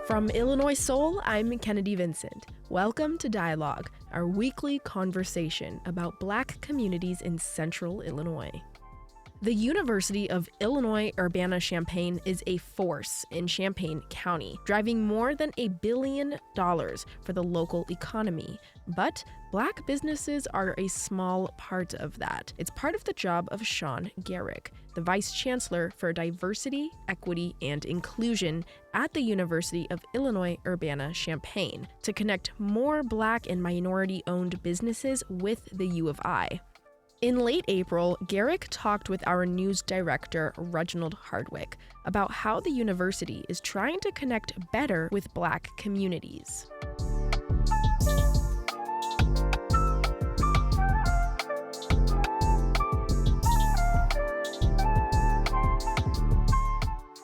From Illinois Soul, I'm Kennedy Vincent. Welcome to Dialogue, our weekly conversation about Black communities in central Illinois. The University of Illinois Urbana Champaign is a force in Champaign County, driving more than $1 billion for the local economy. But Black businesses are a small part of that. It's part of the job of Sean Garrick, the Vice Chancellor for Diversity, Equity, and Inclusion at the University of Illinois Urbana-Champaign, to connect more Black and minority-owned businesses with the U of I. In late April, Garrick talked with our news director, Reginald Hardwick, about how the university is trying to connect better with Black communities.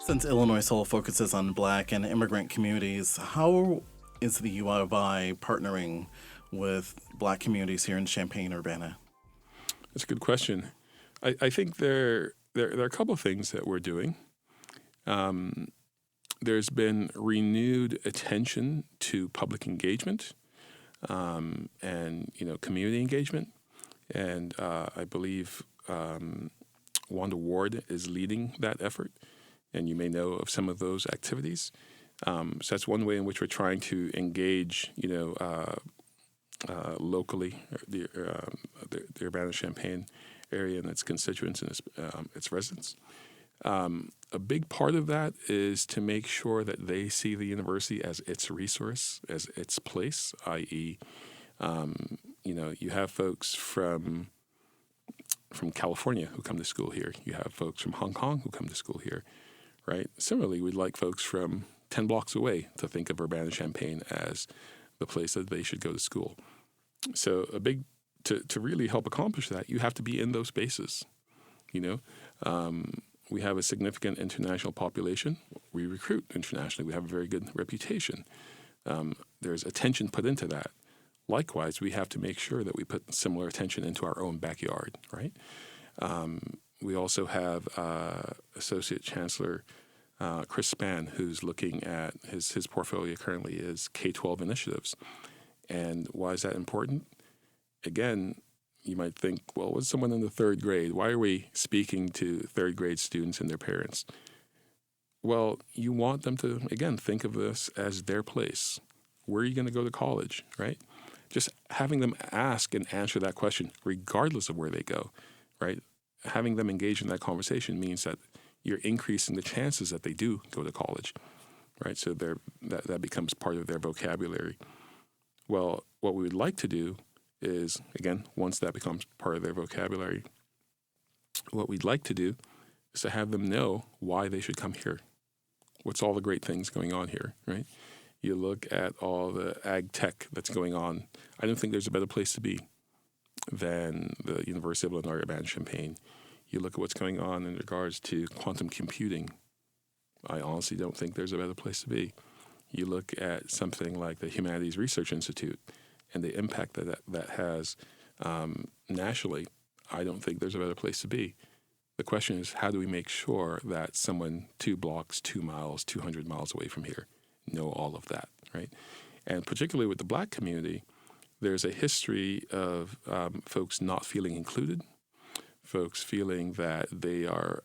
Since Illinois Soul focuses on Black and immigrant communities, how is the U of I partnering with Black communities here in Champaign-Urbana? That's a good question. I think there are a couple of things that we're doing. There's been renewed attention to public engagement and community engagement, and I believe Wanda Ward is leading that effort, and you may know of some of those activities. So that's one way in which we're trying to engage, locally, the Urbana-Champaign area and its constituents and its residents. A big part of that is to make sure that they see the university as its resource, as its place, i.e., you have folks from California who come to school here. You have folks from Hong Kong who come to school here, right? Similarly, we'd like folks from 10 blocks away to think of Urbana-Champaign as the place that they should go to school. So to really help accomplish that, you have to be in those spaces. We have a significant international population. We recruit internationally. We have a very good reputation. There's attention put into that. Likewise, we have to make sure that we put similar attention into our own backyard, right? We also have Associate Chancellor Chris Spann, who's looking at his portfolio currently is K-12 initiatives. And why is that important? Again, you might think, well, what's someone in the third grade? Why are we speaking to third grade students and their parents? Well, you want them to, again, think of this as their place. Where are you going to go to college, right? Just having them ask and answer that question, regardless of where they go, right? Having them engage in that conversation means that you're increasing the chances that they do go to college, right? So that becomes part of their vocabulary. Well, what we would like to do is, again, once that becomes part of their vocabulary, what we'd like to do is to have them know why they should come here. What's all the great things going on here, right? You look at all the ag tech that's going on. I don't think there's a better place to be than the University of Illinois Urbana-Champaign. You look at what's going on in regards to quantum computing. I honestly don't think there's a better place to be. You look at something like the Humanities Research Institute and the impact that has nationally. I don't think there's a better place to be. The question is, how do we make sure that someone 2 blocks, 2 miles, 200 miles away from here know all of that, right? And particularly with the Black community, there's a history of folks not feeling included, folks feeling that they are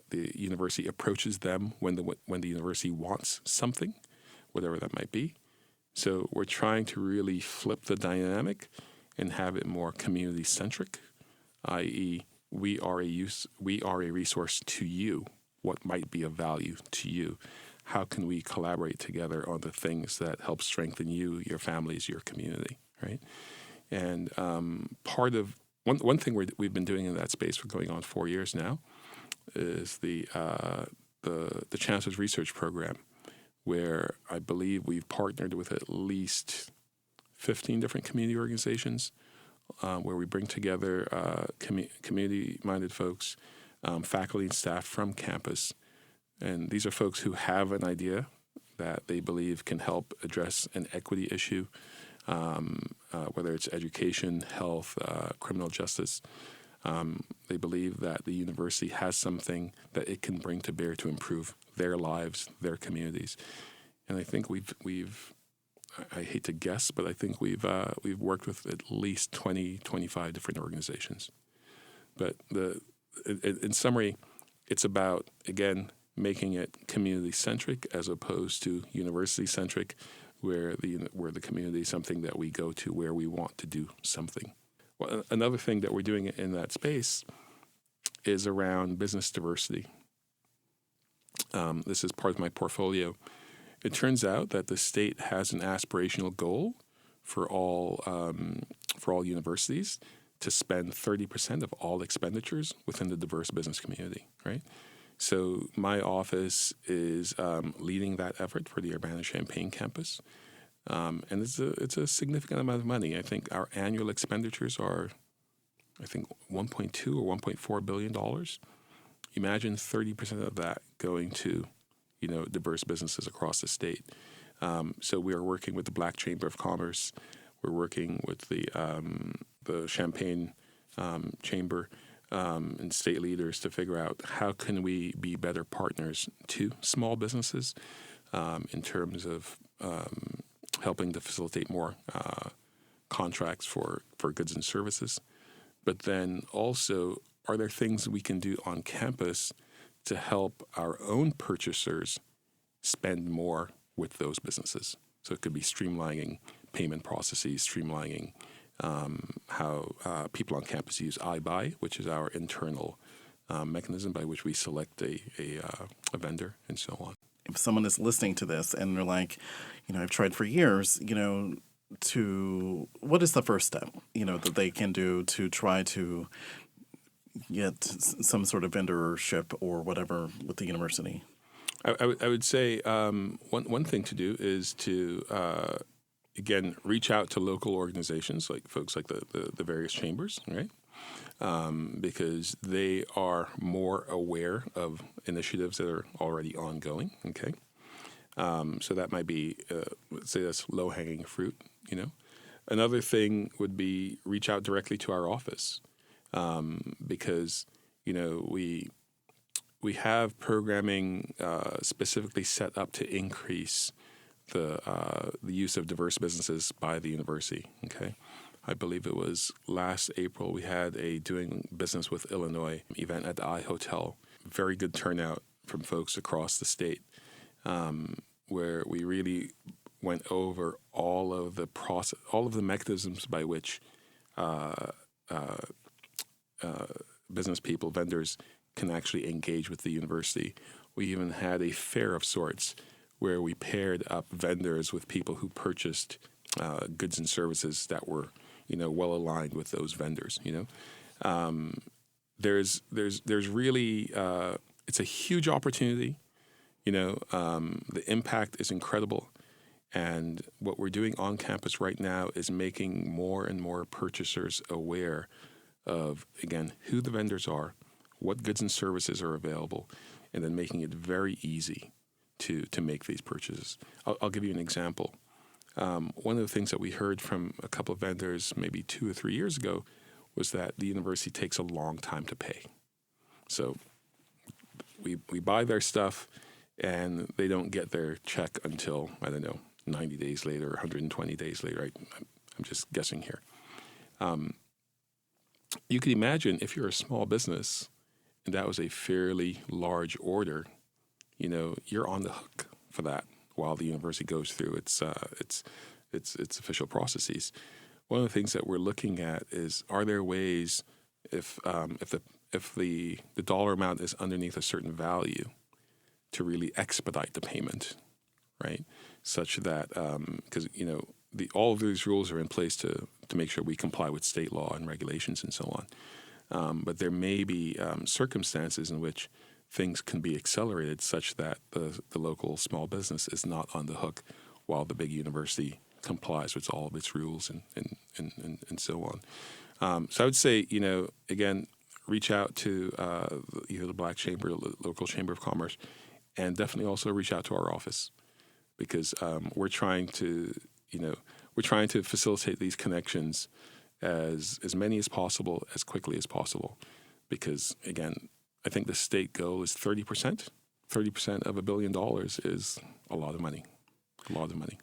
the university approaches them when the university wants something, whatever that might be. So we're trying to really flip the dynamic and have it more community-centric, i.e., we are a resource to you. What might be of value to you? How can we collaborate together on the things that help strengthen you, your families, your community, right? And part of one thing we've been doing in that space for going on 4 years now is the Chancellor's Research Program, where I believe we've partnered with at least 15 different community organizations, where we bring together community-minded folks, faculty and staff from campus. And these are folks who have an idea that they believe can help address an equity issue, whether it's education, health, criminal justice. They believe that the university has something that it can bring to bear to improve their lives, their communities. And I think I hate to guess, but I think we've worked with at least 20, 25 different organizations. But in summary, it's about, again, making it community-centric as opposed to university-centric, where the community is something that we go to where we want to do something. Well, another thing that we're doing in that space is around business diversity. This is part of my portfolio. It turns out that the state has an aspirational goal for all universities to spend 30% of all expenditures within the diverse business community, right? So my office is leading that effort for the Urbana Champaign campus, and it's a significant amount of money. I think our annual expenditures are, I think, $1.2 or $1.4 billion. Imagine 30% of that going to, diverse businesses across the state. So we are working with the Black Chamber of Commerce. We're working with the Champaign Chamber and state leaders to figure out how can we be better partners to small businesses in terms of helping to facilitate more contracts for goods and services. But then also, are there things we can do on campus to help our own purchasers spend more with those businesses? So it could be streamlining payment processes, streamlining how people on campus use iBuy, which is our internal mechanism by which we select a vendor, and so on. If someone is listening to this and they're like, I've tried for years, what is the first step, that they can do to try to get some sort of vendorship or whatever with the university? I would say one thing to do is to, again, reach out to local organizations, like folks like the various chambers, right? Because they are more aware of initiatives that are already ongoing, okay? So that might be, let's say that's low-hanging fruit, Another thing would be reach out directly to our office. Because we have programming specifically set up to increase the use of diverse businesses by the university. Okay, I believe it was last April we had a Doing Business with Illinois event at the I Hotel. Very good turnout from folks across the state, where we really went over all of the mechanisms by which business people, vendors, can actually engage with the university. We even had a fair of sorts where we paired up vendors with people who purchased goods and services that were, well aligned with those vendors. There's really it's a huge opportunity. The impact is incredible. And what we're doing on campus right now is making more and more purchasers aware of, again, who the vendors are, what goods and services are available, and then making it very easy to make these purchases. I'll give you an example. One of the things that we heard from a couple of vendors maybe 2 or 3 years ago was that the university takes a long time to pay. So we buy their stuff, and they don't get their check until, 90 days later or 120 days later. I'm just guessing here. You can imagine if you're a small business and that was a fairly large order, you're on the hook for that while the university goes through its official processes. One of the things that we're looking at is, are there ways, if the dollar amount is underneath a certain value, to really expedite the payment, right? Such that, because, all of these rules are in place to make sure we comply with state law and regulations and so on. But there may be circumstances in which things can be accelerated such that the local small business is not on the hook while the big university complies with all of its rules and so on. So I would say, again, reach out to either the Black Chamber or the local Chamber of Commerce, and definitely also reach out to our office, because we're trying to facilitate these connections as many as possible, as quickly as possible. Because, again, I think the state goal is 30%. 30% of $1 billion is a lot of money. A lot of money.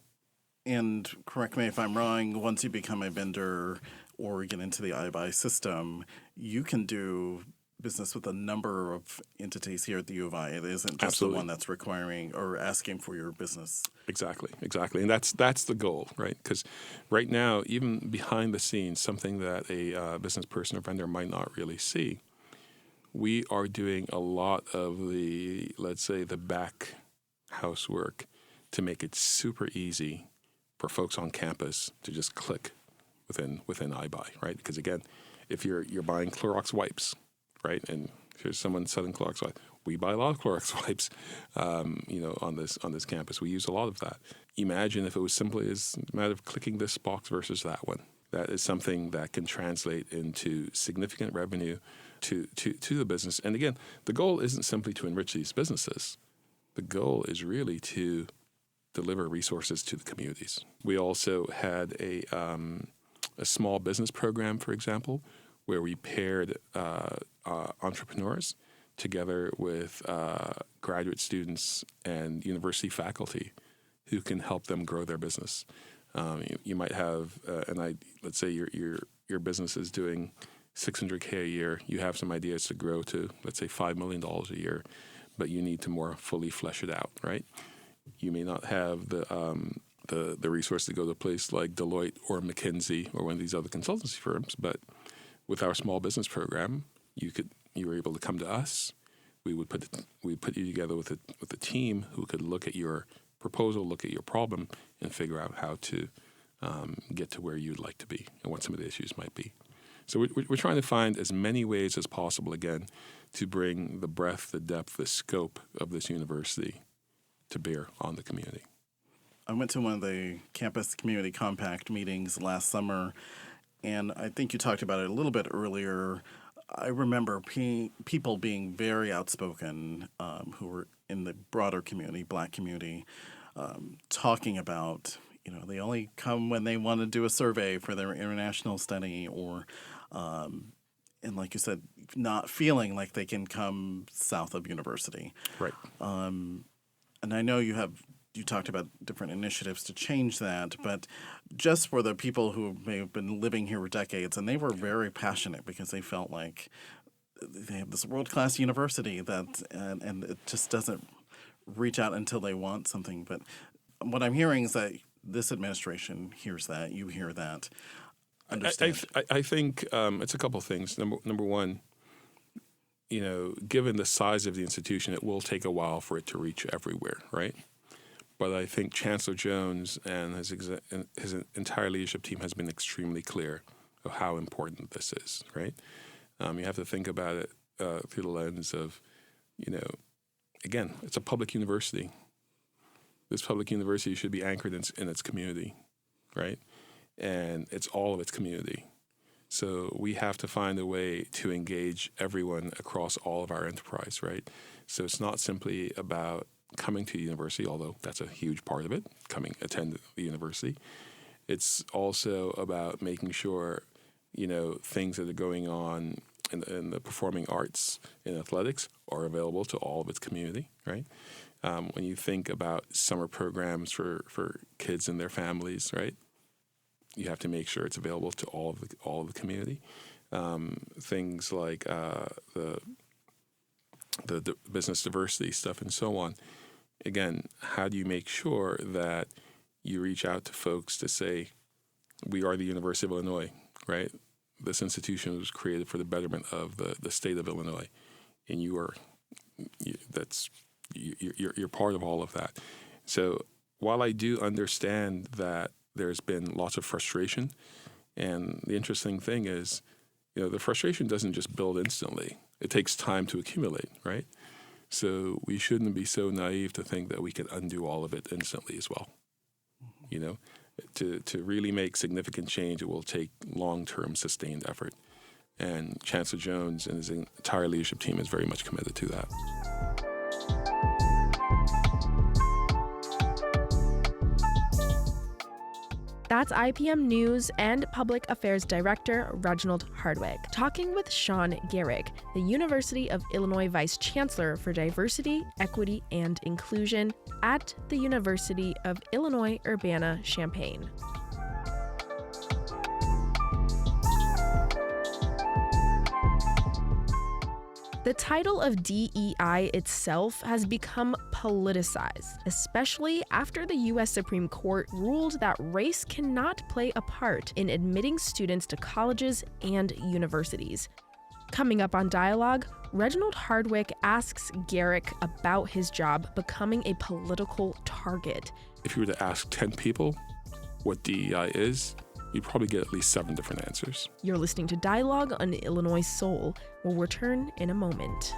And correct me if I'm wrong, once you become a vendor or get into the iBuy system, you can do business with a number of entities here at the U of I. It isn't just Absolutely. the one that's requiring or asking for your business. Exactly. And that's the goal, right? Because right now, even behind the scenes, something that a business person or vendor might not really see, we are doing a lot of the, let's say, the back housework to make it super easy for folks on campus to just click within iBuy, right? Because again, if you're buying Clorox wipes, right, and here's someone selling Clorox wipes, we buy a lot of Clorox wipes, on this campus. We use a lot of that. Imagine if it was simply as a matter of clicking this box versus that one. That is something that can translate into significant revenue to the business. And again, the goal isn't simply to enrich these businesses. The goal is really to deliver resources to the communities. We also had a small business program, for example, where we paired entrepreneurs together with graduate students and university faculty who can help them grow their business. You might have let's say your business is doing $600K a year. You have some ideas to grow to, let's say, $5 million a year, but you need to more fully flesh it out, right? You may not have the resource to go to a place like Deloitte or McKinsey or one of these other consultancy firms, but with our small business program, you were able to come to us. We would put you together with a team who could look at your proposal, look at your problem, and figure out how to get to where you'd like to be and what some of the issues might be. So we're trying to find as many ways as possible, again, to bring the breadth, the depth, the scope of this university to bear on the community. I went to one of the Campus Community Compact meetings last summer, and I think you talked about it a little bit earlier. I remember people being very outspoken who were in the broader community, Black community, talking about, they only come when they want to do a survey for their international study or, and like you said, not feeling like they can come south of university. Right. And I know you talked about different initiatives to change that, but just for the people who may have been living here for decades, and they were very passionate because they felt like they have this world-class university and it just doesn't reach out until they want something. But what I'm hearing is that this administration hears that, you hear that, understand. I think it's a couple of things. Number one, given the size of the institution, it will take a while for it to reach everywhere, right? But I think Chancellor Jones and his entire leadership team has been extremely clear of how important this is, right? You have to think about it through the lens of, again, it's a public university. This public university should be anchored in its community, right? And it's all of its community. So we have to find a way to engage everyone across all of our enterprise, right? So it's not simply about coming to the university, although that's a huge part of it, attend the university. It's also about making sure, things that are going on in the performing arts and athletics are available to all of its community, right? When you think about summer programs for kids and their families, right? You have to make sure it's available to all of the community. Things like the business diversity stuff and so on. Again, how do you make sure that you reach out to folks to say, we are the University of Illinois, right? This institution was created for the betterment of the state of Illinois, and you're part of all of that. So while I do understand that there's been lots of frustration, and the interesting thing is, the frustration doesn't just build instantly. It takes time to accumulate, right? So we shouldn't be so naive to think that we can undo all of it instantly as well. To really make significant change, it will take long-term sustained effort. And Chancellor Jones and his entire leadership team is very much committed to that. That's IPM News and Public Affairs Director Reginald Hardwick talking with Sean Garrick, the University of Illinois Vice Chancellor for Diversity, Equity, and Inclusion at the University of Illinois Urbana, Champaign. The title of DEI itself has become politicized, especially after the U.S. Supreme Court ruled that race cannot play a part in admitting students to colleges and universities. Coming up on Dialogue, Reginald Hardwick asks Garrick about his job becoming a political target. If you were to ask 10 people what DEI is, you'd probably get at least 7 different answers. You're listening to Dialogue on Illinois Soul. We'll return in a moment.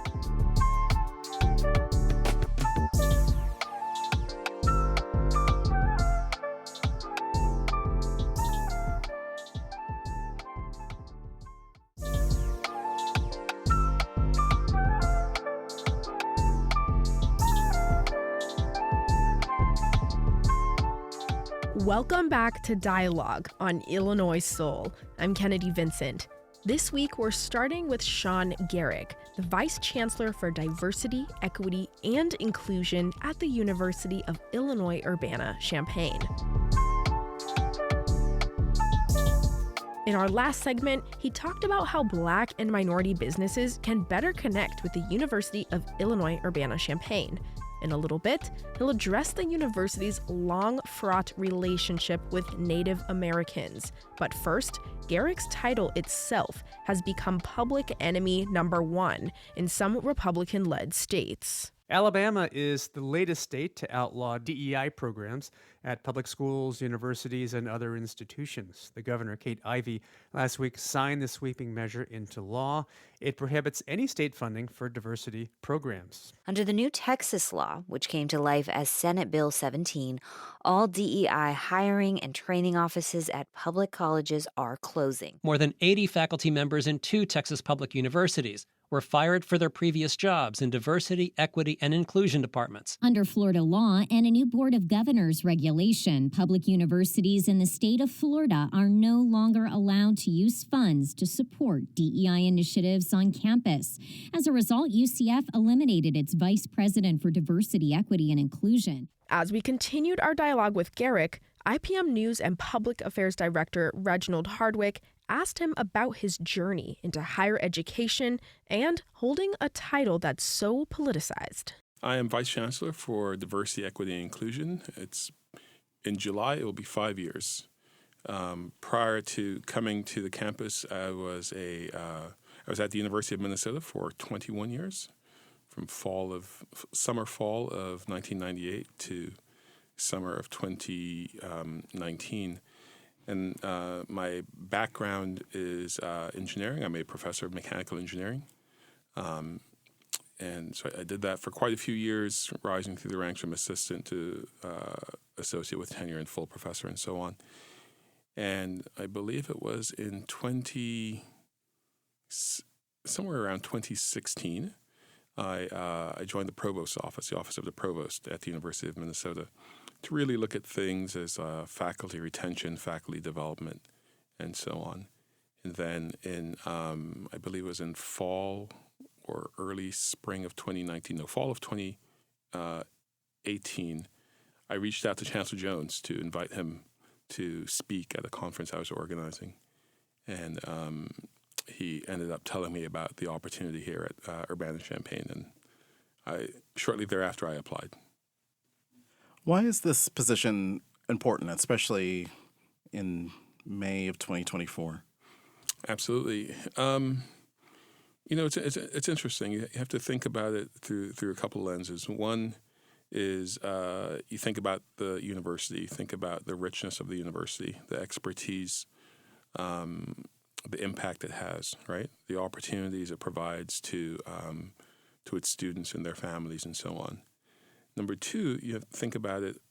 Welcome back to Dialogue on Illinois Soul. I'm Kennedy Vincent. This week, we're starting with Sean Garrick, the Vice Chancellor for Diversity, Equity, and Inclusion at the University of Illinois Urbana, Champaign. In our last segment, he talked about how Black and minority businesses can better connect with the University of Illinois Urbana, Champaign. In a little bit, he'll address the university's long-fraught relationship with Native Americans. But first, Garrick's title itself has become public enemy number 1 in some Republican-led states. Alabama is the latest state to outlaw DEI programs at public schools, universities, and other institutions. The governor, Kate Ivey, last week signed the sweeping measure into law. It prohibits any state funding for diversity programs. Under the new Texas law, which came to life as Senate Bill 17, all DEI hiring and training offices at public colleges are closing. More than 80 faculty members in 2 Texas public universities were fired for their previous jobs in diversity, equity, and inclusion departments. Under Florida law and a new Board of Governors regulation, public universities in the state of Florida are no longer allowed to use funds to support DEI initiatives on campus. As a result, UCF eliminated its vice president for diversity, equity, and inclusion. As we continued our dialogue with Garrick, IPM News and Public Affairs Director Reginald Hardwick asked him about his journey into higher education and holding a title that's so politicized. I am Vice Chancellor for Diversity, Equity, and Inclusion. In July, it will be 5 years. Prior to coming to the campus, I was at the University of Minnesota for 21 years, from summer fall of 1998 to summer of 2019. And my background is engineering. I'm a professor of mechanical engineering. And so I did that for quite a few years, rising through the ranks from assistant to associate with tenure and full professor and so on. And I believe it was in somewhere around 2016, I joined the provost's office, the office of the provost at the University of Minnesota, to really look at things as faculty retention, faculty development, and so on. And then I believe it was in fall or early spring of fall of 2018, I reached out to Chancellor Jones to invite him to speak at a conference I was organizing. And he ended up telling me about the opportunity here at Urbana Champaign, and shortly thereafter I applied. Why is this position important, especially in May of 2024? Absolutely. It's interesting. You have to think about it through a couple of lenses. One is you think about the university, you think about the richness of the university, the expertise, the impact it has, right? The opportunities it provides to its students and their families and so on. Number two, you have to think about it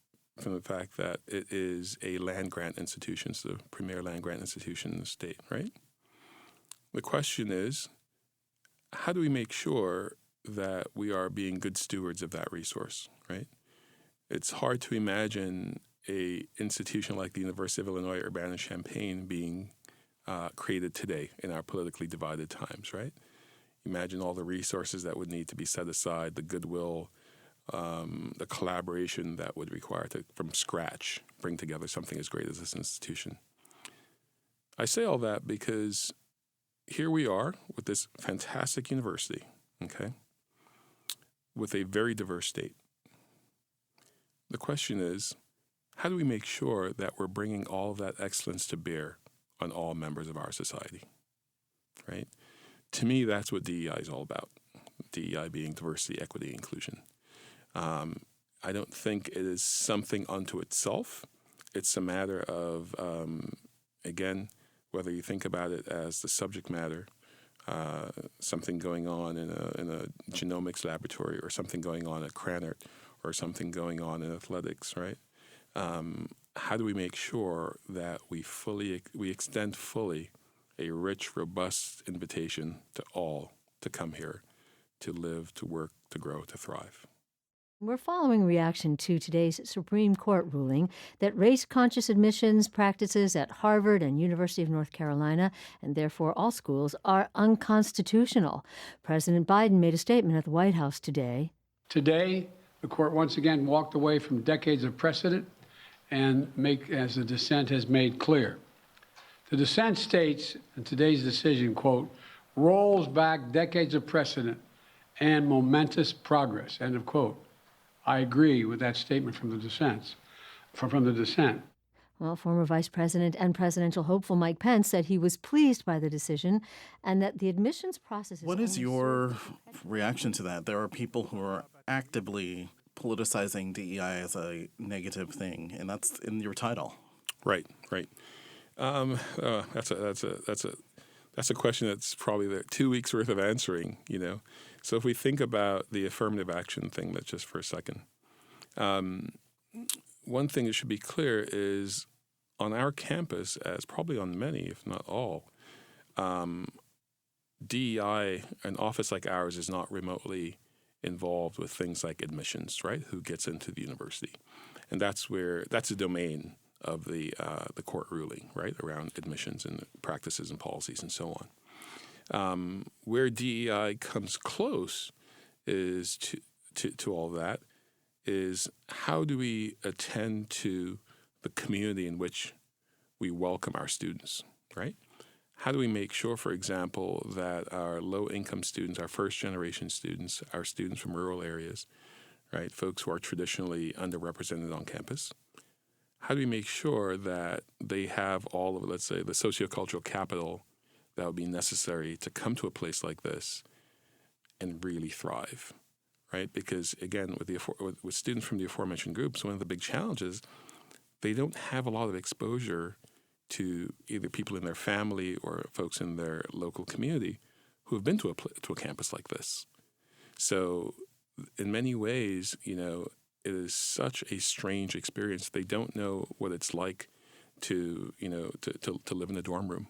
from the fact that it is a land-grant institution. It's the premier land-grant institution in the state, right? The question is, how do we make sure that we are being good stewards of that resource, right? It's hard to imagine a institution like the University of Illinois Urbana Champaign being created today in our politically divided times, right? Imagine all the resources that would need to be set aside, the goodwill, the collaboration that would require to, from scratch, bring together something as great as this institution. I say all that because here we are with this fantastic university, okay, with a very diverse state. The question is, how do we make sure that we're bringing all of that excellence to bear on all members of our society, right? To me, that's what DEI is all about, DEI being diversity, equity, inclusion. I don't think it is something unto itself. It's a matter of, again, whether you think about it as the subject matter, something going on in a genomics laboratory or something going on at Cranert or something going on in athletics, right? How do we make sure that we extend fully a rich, robust invitation to all to come here, to live, to work, to grow, to thrive? We're following reaction to today's Supreme Court ruling that race-conscious admissions practices at Harvard and University of North Carolina, and therefore all schools, are unconstitutional. President Biden made a statement at the White House today. Today, the court once again walked away from decades of precedent and as the dissent has made clear. The dissent states in today's decision, quote, rolls back decades of precedent and momentous progress, end of quote. I agree with that statement from the dissent. Well, former Vice President and presidential hopeful Mike Pence said he was pleased by the decision and that the admissions process is... What is your reaction to that? There are people who are actively politicizing DEI as a negative thing, and that's in your title. Right. That's a question that's probably 2 weeks worth of answering, you know. So if we think about the affirmative action thing, that's just for a second. One thing that should be clear is on our campus, as probably on many, if not all, DEI, an office like ours, is not remotely involved with things like admissions, right? Who gets into the university. And that's a domain of the court ruling, right, around admissions and practices and policies and so on. Where DEI comes close is to all that is how do we attend to the community in which we welcome our students, right? How do we make sure, for example, that our low-income students, our first-generation students, our students from rural areas, right, folks who are traditionally underrepresented on campus, how do we make sure that they have all of, let's say, the sociocultural capital that would be necessary to come to a place like this and really thrive, right? Because, again, with students from the aforementioned groups, one of the big challenges, they don't have a lot of exposure to either people in their family or folks in their local community who have been to a campus like this. So in many ways, you know, it is such a strange experience. They don't know what it's like to live in a dorm room,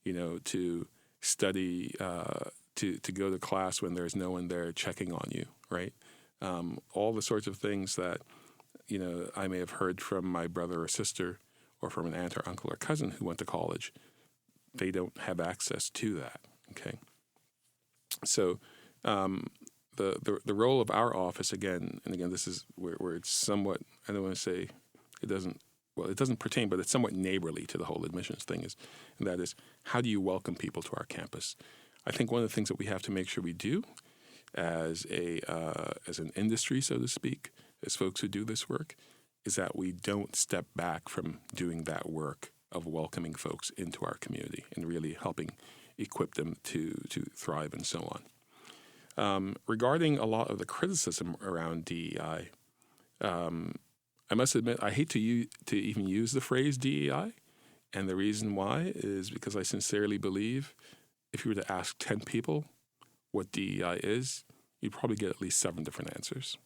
you know, to study, to go to class when there's no one there checking on you, right? All the sorts of things that, you know, I may have heard from my brother or sister or from an aunt or uncle or cousin who went to college. They don't have access to that, okay? So the role of our office, again, this is where it's somewhat, I don't want to say it doesn't pertain, but it's somewhat neighborly to the whole admissions thing, and that is, how do you welcome people to our campus? I think one of the things that we have to make sure we do as an industry, so to speak, as folks who do this work, is that we don't step back from doing that work of welcoming folks into our community and really helping equip them to thrive and so on. Regarding a lot of the criticism around DEI, I must admit I hate to even use the phrase DEI, and the reason why is because I sincerely believe if you were to ask 10 people what DEI is, you'd probably get at least 7 different answers.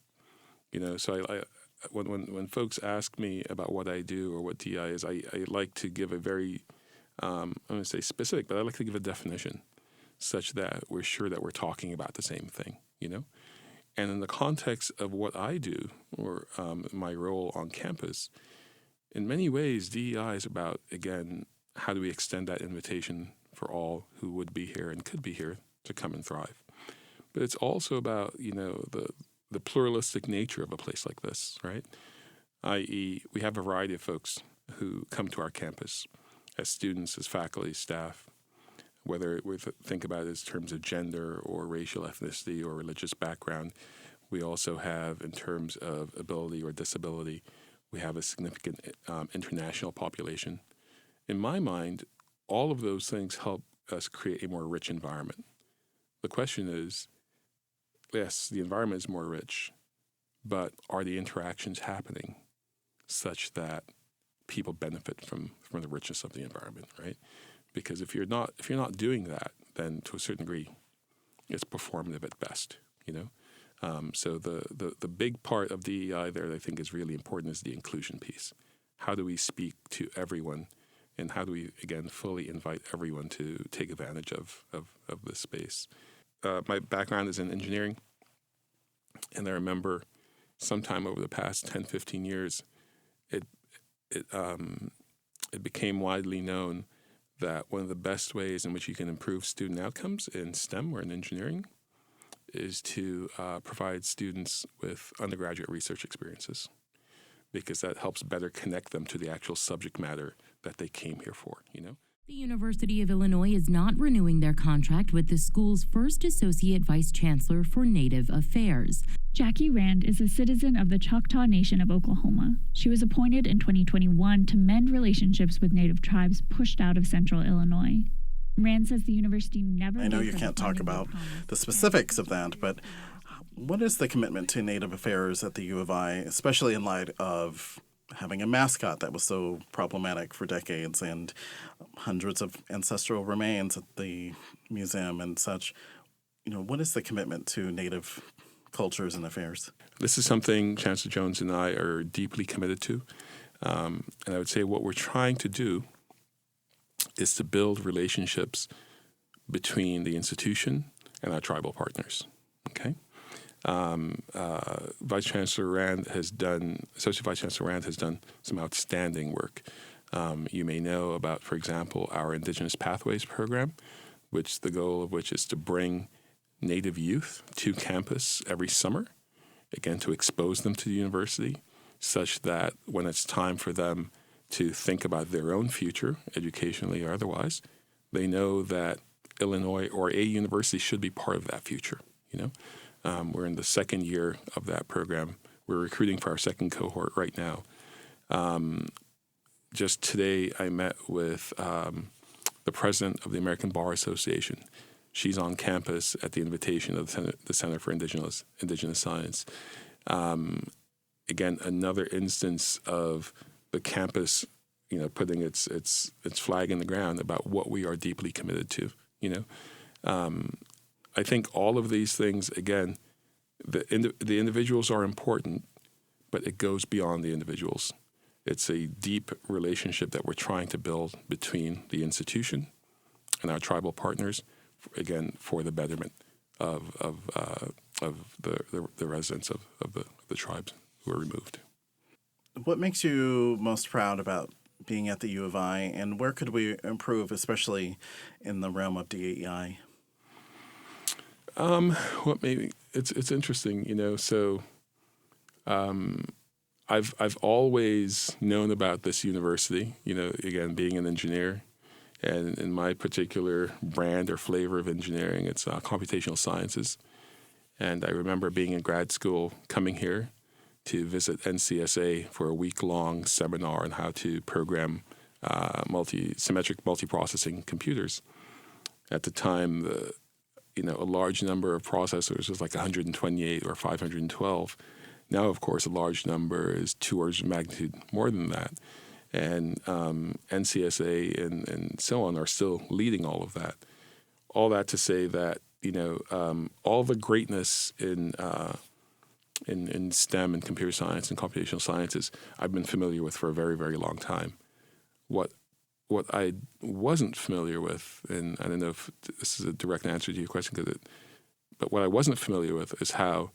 You know, so when folks ask me about what I do or what DEI is, I like to give a very, I'm going to say specific, but I like to give a definition such that we're sure that we're talking about the same thing, you know? And in the context of what I do or my role on campus, in many ways, DEI is about, again, how do we extend that invitation for all who would be here and could be here to come and thrive. But it's also about, the pluralistic nature of a place like this, right? i.e., we have a variety of folks who come to our campus as students, as faculty, staff, whether we think about it in terms of gender or racial ethnicity or religious background. We also have, in terms of ability or disability, we have a significant international population. In my mind, all of those things help us create a more rich environment. The question is, yes, the environment is more rich, but are the interactions happening such that people benefit from the richness of the environment, right? Because if you're not doing that, then to a certain degree, it's performative at best, So the big part of DEI there that I think is really important is the inclusion piece. How do we speak to everyone, and how do we, again, fully invite everyone to take advantage of this space? My background is in engineering, and I remember sometime over the past 10, 15 years, it became widely known that one of the best ways in which you can improve student outcomes in STEM or in engineering is to provide students with undergraduate research experiences, because that helps better connect them to the actual subject matter that they came here for, The University of Illinois is not renewing their contract with the school's first associate vice chancellor for Native Affairs. Jackie Rand is a citizen of the Choctaw Nation of Oklahoma. She was appointed in 2021 to mend relationships with Native tribes pushed out of central Illinois. Rand says the university never... I know you can't talk about the specifics of that, but what is the commitment to Native affairs at the U of I, especially in light of having a mascot that was so problematic for decades and hundreds of ancestral remains at the museum and such? What is the commitment to Native cultures and affairs? This is something Chancellor Jones and I are deeply committed to. And I would say what we're trying to do is to build relationships between the institution and our tribal partners. Okay? Associate Vice Chancellor Rand has done some outstanding work. You may know about, for example, our Indigenous Pathways program, which the goal of which is to bring Native youth to campus every summer, again, to expose them to the university, such that when it's time for them to think about their own future, educationally or otherwise, they know that Illinois or a university should be part of that future, We're in the second year of that program. We're recruiting for our second cohort right now. Just today, I met with the president of the American Bar Association. She's on campus at the invitation of the Center for Indigenous Science. Again, another instance of the campus, putting its flag in the ground about what we are deeply committed to. I think all of these things, again, the individuals are important, but it goes beyond the individuals. It's a deep relationship that we're trying to build between the institution and our tribal partners, again, for the betterment of the residents of the tribes who are removed. What makes you most proud about being at the U of I, and where could we improve, especially in the realm of DEI? It's interesting, So, I've always known about this university. Again, being an engineer, and in my particular brand or flavor of engineering, it's computational sciences. And I remember being in grad school, coming here to visit NCSA for a week-long seminar on how to program symmetric multiprocessing computers. At the time, a large number of processors was like 128 or 512. Now, of course, a large number is 2 orders of magnitude more than that. And NCSA and so on are still leading all of that. All that to say that, all the greatness in STEM and computer science and computational sciences I've been familiar with for a very, very long time. What I wasn't familiar with, and I don't know if this is a direct answer to your question, but what I wasn't familiar with is how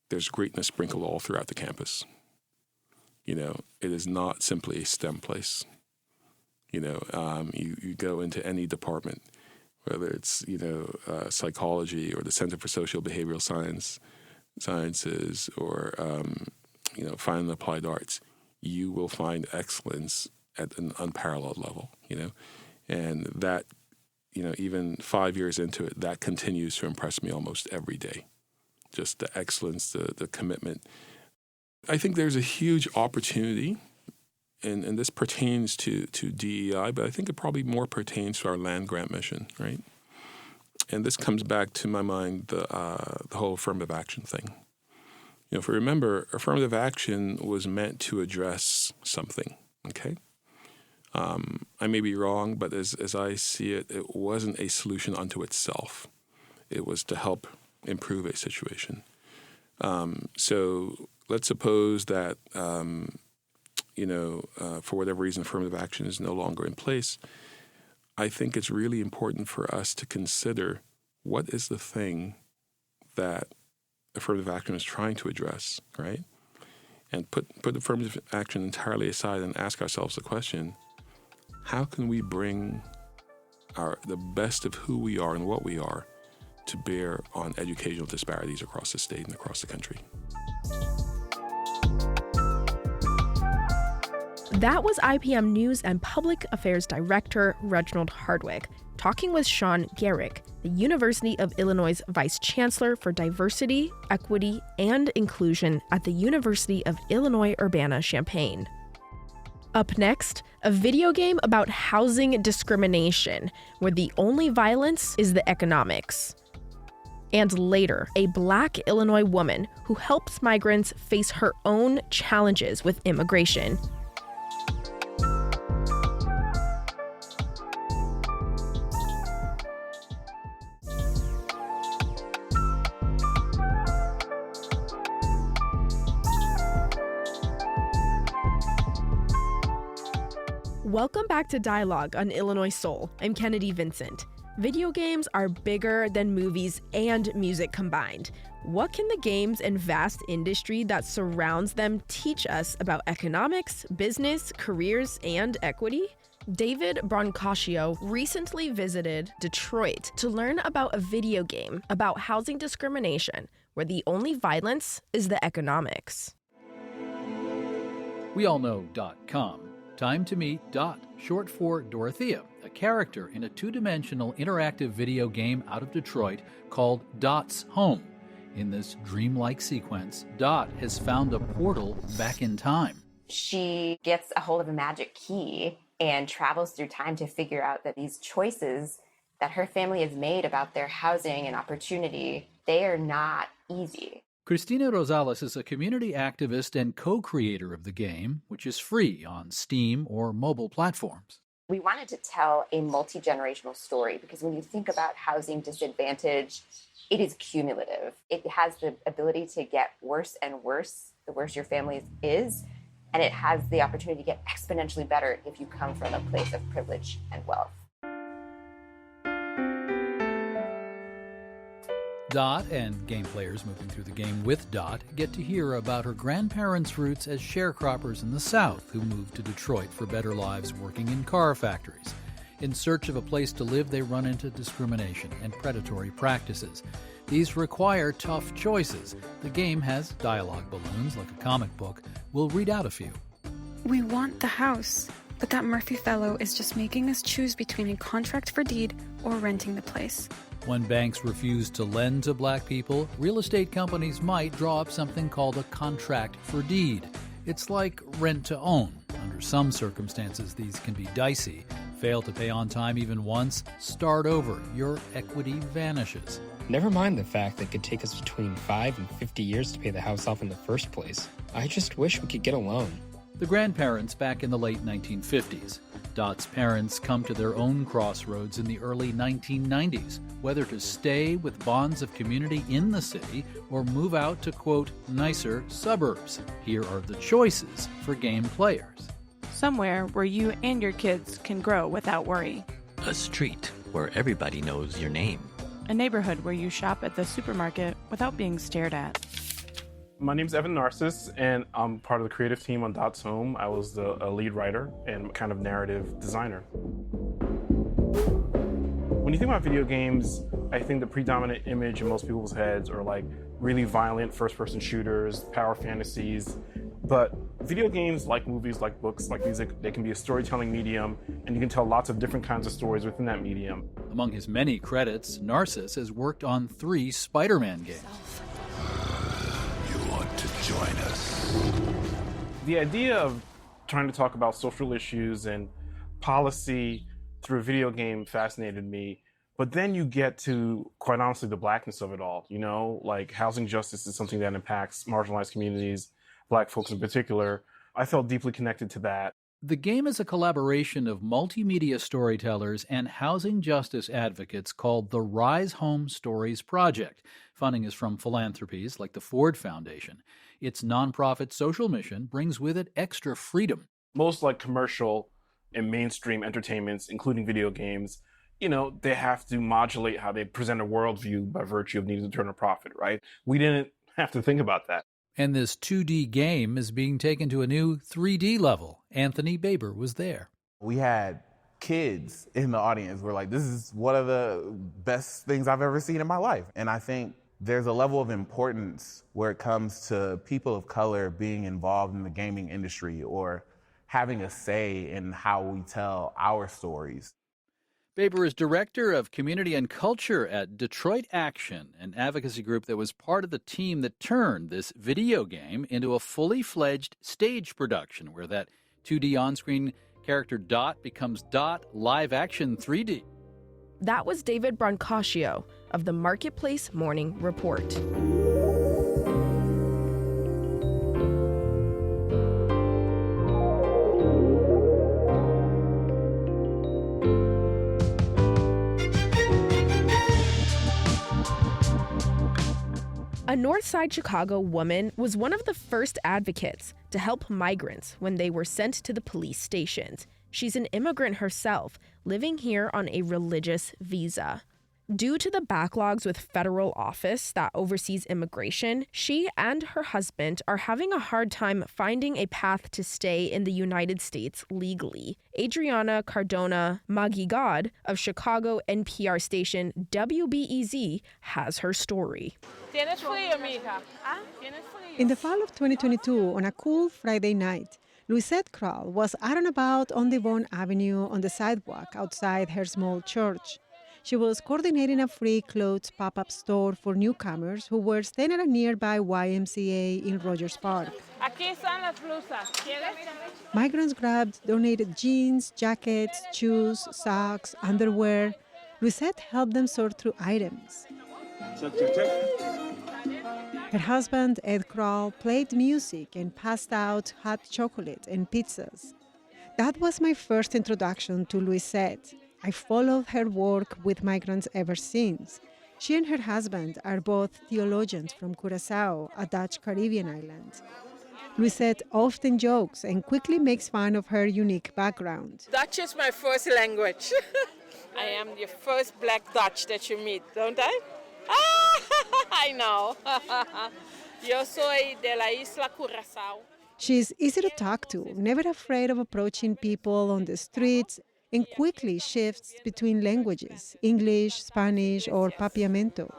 there's greatness sprinkled all throughout the campus. It is not simply a STEM place. You go into any department, whether it's, psychology or the Center for Social Behavioral Sciences or, fine and applied arts, you will find excellence at an unparalleled level, and that, even 5 years into it, that continues to impress me almost every day. Just the excellence, the commitment. I think there's a huge opportunity, and this pertains to DEI, but I think it probably more pertains to our land grant mission, right? And this comes back to my mind, the whole affirmative action thing. If you remember, affirmative action was meant to address something, okay? I may be wrong, but as I see it, it wasn't a solution unto itself. It was to help improve a situation. So let's suppose that, for whatever reason, affirmative action is no longer in place. I think it's really important for us to consider what is the thing that affirmative action is trying to address, right? And put affirmative action entirely aside and ask ourselves the question, how can we bring the best of who we are and what we are to bear on educational disparities across the state and across the country? That was IPM News and Public Affairs Director Reginald Hardwick talking with Sean Garrick, the University of Illinois' Vice Chancellor for Diversity, Equity, and Inclusion at the University of Illinois Urbana, Champaign. Up next, a video game about housing discrimination, where the only violence is the economics. And later, a Black Illinois woman who helps migrants face her own challenges with immigration. Welcome back to Dialogue on Illinois Soul. I'm Kennedy Vincent. Video games are bigger than movies and music combined. What can the games and vast industry that surrounds them teach us about economics, business, careers, and equity? David Brancaccio recently visited Detroit to learn about a video game about housing discrimination, where the only violence is the economics. We all know .com. Time to meet Dot, short for Dorothea, a character in a two-dimensional interactive video game out of Detroit called Dot's Home. In this dreamlike sequence, Dot has found a portal back in time. She gets a hold of a magic key and travels through time to figure out that these choices that her family has made about their housing and opportunity, they are not easy. Cristina Rosales is a community activist and co-creator of the game, which is free on Steam or mobile platforms. We wanted to tell a multi-generational story because when you think about housing disadvantage, it is cumulative. It has the ability to get worse and worse the worse your family is, and it has the opportunity to get exponentially better if you come from a place of privilege and wealth. Dot and game players moving through the game with Dot get to hear about her grandparents' roots as sharecroppers in the South who moved to Detroit for better lives working in car factories. In search of a place to live, they run into discrimination and predatory practices. These require tough choices. The game has dialogue balloons like a comic book. We'll read out a few. We want the house, but that Murphy fellow is just making us choose between a contract for deed or renting the place. When banks refuse to lend to black people, real estate companies might draw up something called a contract for deed. It's like rent to own. Under some circumstances, these can be dicey. Fail to pay on time even once, start over. Your equity vanishes. Never mind the fact that it could take us between 5 and 50 years to pay the house off in the first place. I just wish we could get a loan. The grandparents back in the late 1950s. Dot's parents come to their own crossroads in the early 1990s, whether to stay with bonds of community in the city or move out to, quote, nicer suburbs. Here are the choices for game players. Somewhere where you and your kids can grow without worry. A street where everybody knows your name. A neighborhood where you shop at the supermarket without being stared at. My name's Evan Narcissus, and I'm part of the creative team on Dots Home. I was a lead writer and kind of narrative designer. When you think about video games, I think the predominant image in most people's heads are like really violent first-person shooters, power fantasies. But video games, like movies, like books, like music, they can be a storytelling medium, and you can tell lots of different kinds of stories within that medium. Among his many credits, Narcissus has worked on 3 Spider-Man games. To join us. The idea of trying to talk about social issues and policy through a video game fascinated me. But then you get to, quite honestly, the blackness of it all. You know, like housing justice is something that impacts marginalized communities, Black folks in particular. I felt deeply connected to that. The game is a collaboration of multimedia storytellers and housing justice advocates called the Rise Home Stories Project. Funding is from philanthropies like the Ford Foundation. Its nonprofit social mission brings with it extra freedom. Most like commercial and mainstream entertainments, including video games, you know, they have to modulate how they present a worldview by virtue of needing to turn a profit, right? We didn't have to think about that. And this 2D game is being taken to a new 3D level. Anthony Baber was there. We had kids in the audience who were like, this is one of the best things I've ever seen in my life. And I think there's a level of importance where it comes to people of color being involved in the gaming industry or having a say in how we tell our stories. Baber is director of community and culture at Detroit Action, an advocacy group that was part of the team that turned this video game into a fully fledged stage production where that 2D on-screen character Dot becomes Dot live action 3D. That was David Brancaccio of the Marketplace Morning Report. A Northside Chicago woman was one of the first advocates to help migrants when they were sent to the police stations. She's an immigrant herself, living here on a religious visa. Due to the backlogs with federal office that oversees immigration, she and her husband are having a hard time finding a path to stay in the United States legally. Adriana Cardona Magigod of Chicago NPR station WBEZ has her story. In the fall of 2022, on a cool Friday night, Louisette Kral was out and about on Devon Avenue on the sidewalk outside her small church. She was coordinating a free clothes pop-up store for newcomers who were staying at a nearby YMCA in Rogers Park. Migrants grabbed donated jeans, jackets, shoes, socks, underwear. Louisette helped them sort through items. Her husband, Ed Kral, played music and passed out hot chocolate and pizzas. That was my first introduction to Louisette. I followed her work with migrants ever since. She and her husband are both theologians from Curaçao, a Dutch Caribbean island. Louisette often jokes and quickly makes fun of her unique background. Dutch is my first language. I am the first Black Dutch that you meet, don't I? I know. Yo soy de la isla Curaçao. She's easy to talk to, never afraid of approaching people on the streets, and quickly shifts between languages, English, Spanish, or Papiamento.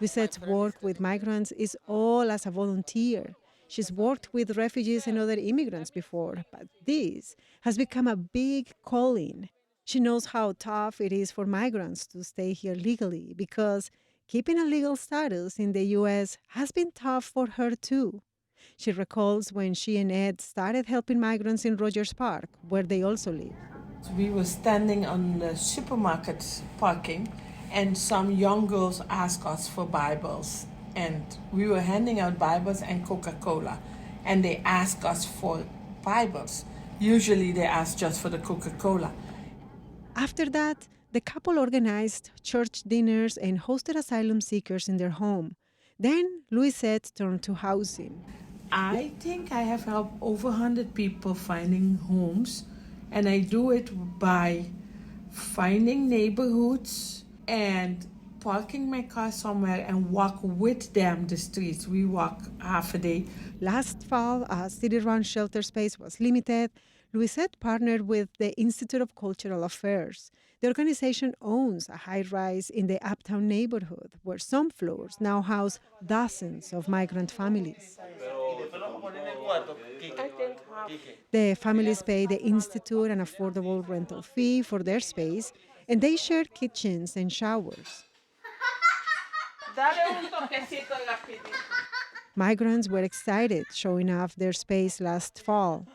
Louisette's work with migrants is all as a volunteer. She's worked with refugees and other immigrants before, but this has become a big calling. She knows how tough it is for migrants to stay here legally because keeping a legal status in the U.S. has been tough for her too. She recalls when she and Ed started helping migrants in Rogers Park, where they also live. We were standing on the supermarket parking, and some young girls asked us for Bibles. And we were handing out Bibles and Coca-Cola. And they asked us for Bibles. Usually they ask just for the Coca-Cola. After that, the couple organized church dinners and hosted asylum seekers in their home. Then Louisette turned to housing. I think I have helped over 100 people finding homes. And I do it by finding neighborhoods and parking my car somewhere and walk with them the streets. We walk half a day. Last fall, a city-run shelter space was limited. Louisette partnered with the Institute of Cultural Affairs. The organization owns a high-rise in the Uptown neighborhood, where some floors now house dozens of migrant families. The families pay the Institute an affordable rental fee for their space, and they share kitchens and showers. Migrants were excited showing off their space last fall.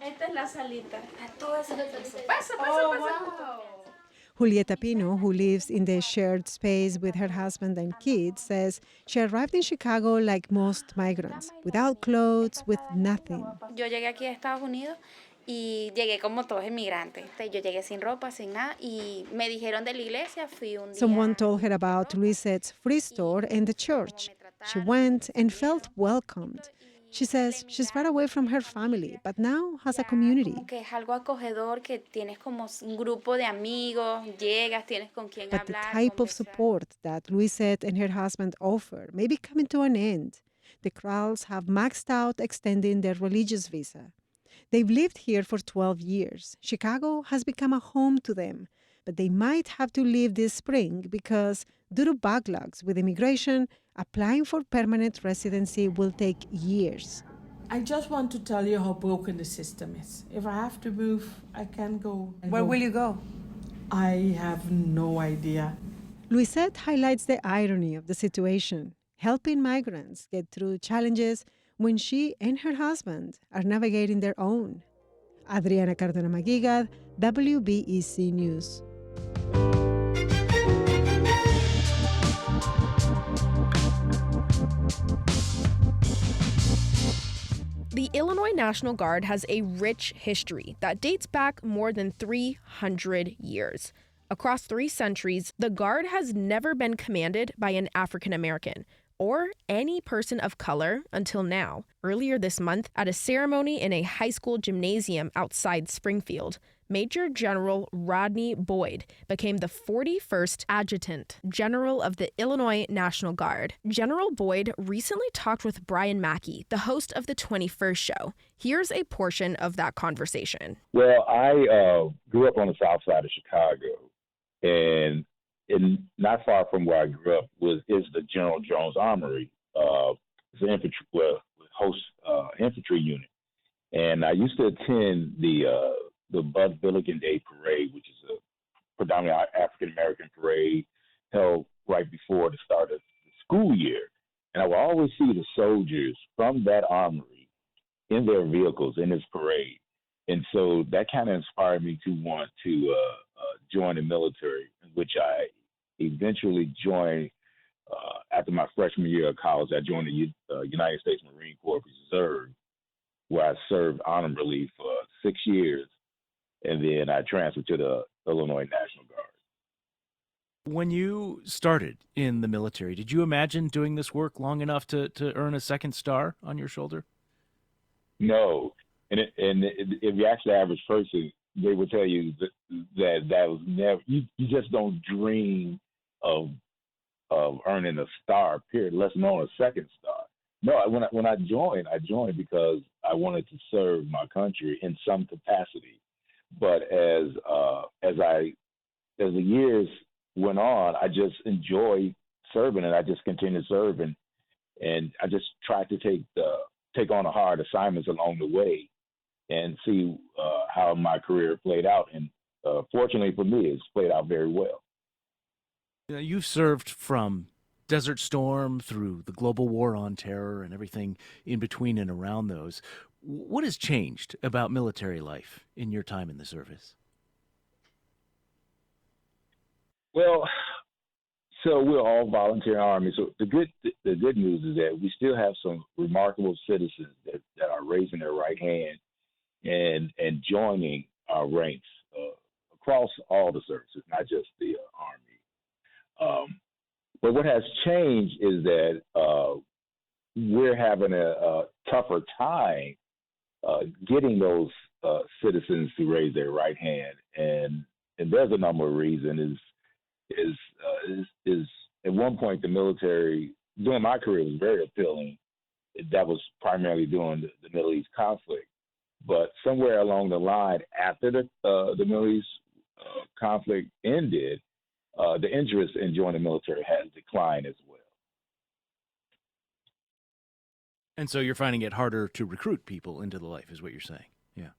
Julieta Pino, who lives in the shared space with her husband and kids, says she arrived in Chicago like most migrants, without clothes, with nothing. Yo llegué aquí a Estados Unidos y llegué como todos inmigrantes. Yo llegué sin ropa, sin nada, y me dijeron de la iglesia, fui un día. Someone told her about Louisette's free store and the church. She went and felt welcomed. She says she's far away from her family, but now has a community. Como que es algo acogedor, que tienes como un grupo de amigos, llegas, tienes con quien But the hablar. type of support that Louisette and her husband offer may be coming to an end. The Kralls have maxed out extending their religious visa. They've lived here for 12 years. Chicago has become a home to them, but they might have to leave this spring because, due to backlogs with immigration, applying for permanent residency will take years. I just want to tell you how broken the system is. If I have to move, I can go. Where will you go? I have no idea. Louisette highlights the irony of the situation, helping migrants get through challenges when she and her husband are navigating their own. Adriana Cardona-Magigad, WBEZ News. The Illinois National Guard has a rich history that dates back more than 300 years. Across 3 centuries, the Guard has never been commanded by an African American or any person of color until now. Earlier this month, at a ceremony in a high school gymnasium outside Springfield, Major General Rodney Boyd became the 41st Adjutant General of the Illinois National Guard. General Boyd recently talked with Brian Mackey, the host of the 21st show. Here's a portion of that conversation. Well, I grew up on the south side of Chicago, and not far from where I grew up is the General Jones Armory. It's an infantry unit, and I used to attend the Bud Billiken Day Parade, which is a predominantly African-American parade held right before the start of the school year. And I would always see the soldiers from that armory in their vehicles in this parade. And so that kind of inspired me to want to join the military, which I eventually joined after my freshman year of college. I joined the United States Marine Corps Reserve, where I served honorably for 6 years. And then I transferred to the Illinois National Guard. When you started in the military, did you imagine doing this work long enough to earn a second star on your shoulder? No. And if you actually average person, they would tell you that was never, you just don't dream of earning a star, period, less known a second star. No, when I joined because I wanted to serve my country in some capacity. But as the years went on, I just enjoyed serving, and I just continued serving, and I just tried to take on hard assignments along the way, and see how my career played out. And fortunately for me, it's played out very well. You know, you've served from Desert Storm through the global war on terror and everything in between and around those. What has changed about military life in your time in the service? Well, so we're all volunteer army. So the good news is that we still have some remarkable citizens that are raising their right hand and joining our ranks across all the services, not just the Army. But what has changed is that we're having a tougher time getting those citizens to raise their right hand, and there's a number of reasons. Is at one point, the military, during my career, was very appealing. That was primarily during the Middle East conflict. But somewhere along the line, after the Middle East conflict ended, the interest in joining the military has declined as well. And so you're finding it harder to recruit people into the life, is what you're saying. Yeah.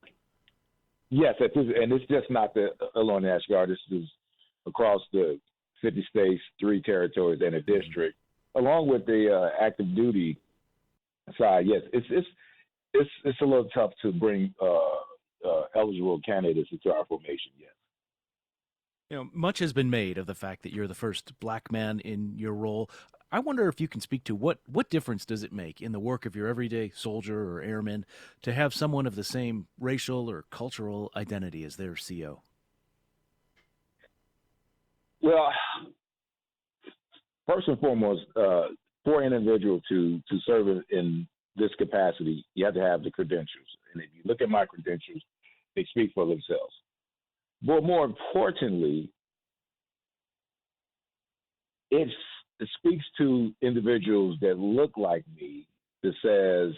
Yes, and it's just not the Illinois National Guard. This is across the 50 states, 3 territories, and a district, along with the active duty side. Yes, it's a little tough to bring eligible candidates into our formation. Yes. You know, much has been made of the fact that you're the first black man in your role. I wonder if you can speak to what difference does it make in the work of your everyday soldier or airman to have someone of the same racial or cultural identity as their CO? Well, first and foremost, for an individual to serve in this capacity, you have to have the credentials. And if you look at my credentials, they speak for themselves. But more importantly, it speaks to individuals that look like me that says,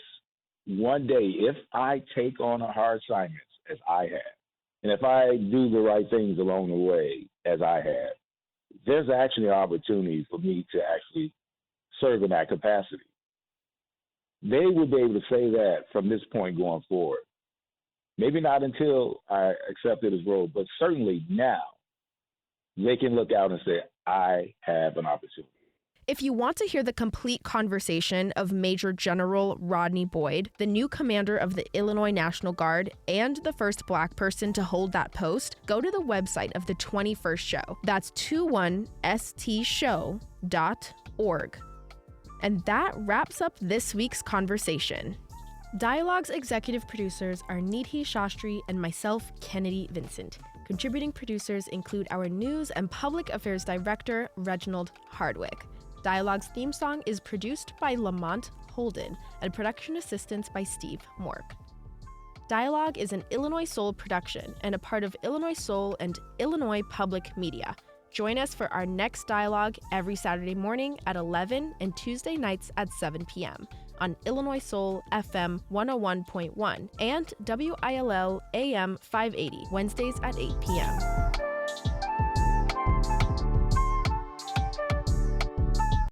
one day, if I take on a hard assignments as I have, and if I do the right things along the way as I have, there's actually an opportunity for me to actually serve in that capacity. They would be able to say that from this point going forward. Maybe not until I accepted this role, but certainly now they can look out and say, I have an opportunity. If you want to hear the complete conversation of Major General Rodney Boyd, the new commander of the Illinois National Guard and the first black person to hold that post, go to the website of the 21st Show. That's 21stshow.org. And that wraps up this week's conversation. Dialogue's executive producers are Needhi Shastri and myself, Kennedy Vincent. Contributing producers include our news and public affairs director, Reginald Hardwick. Dialogue's theme song is produced by Lamont Holden and production assistance by Steve Mork. Dialogue is an Illinois Soul production and a part of Illinois Soul and Illinois Public Media. Join us for our next dialogue every Saturday morning at 11 and Tuesday nights at 7 p.m. on Illinois Soul FM 101.1 and WILL AM 580 Wednesdays at 8 p.m.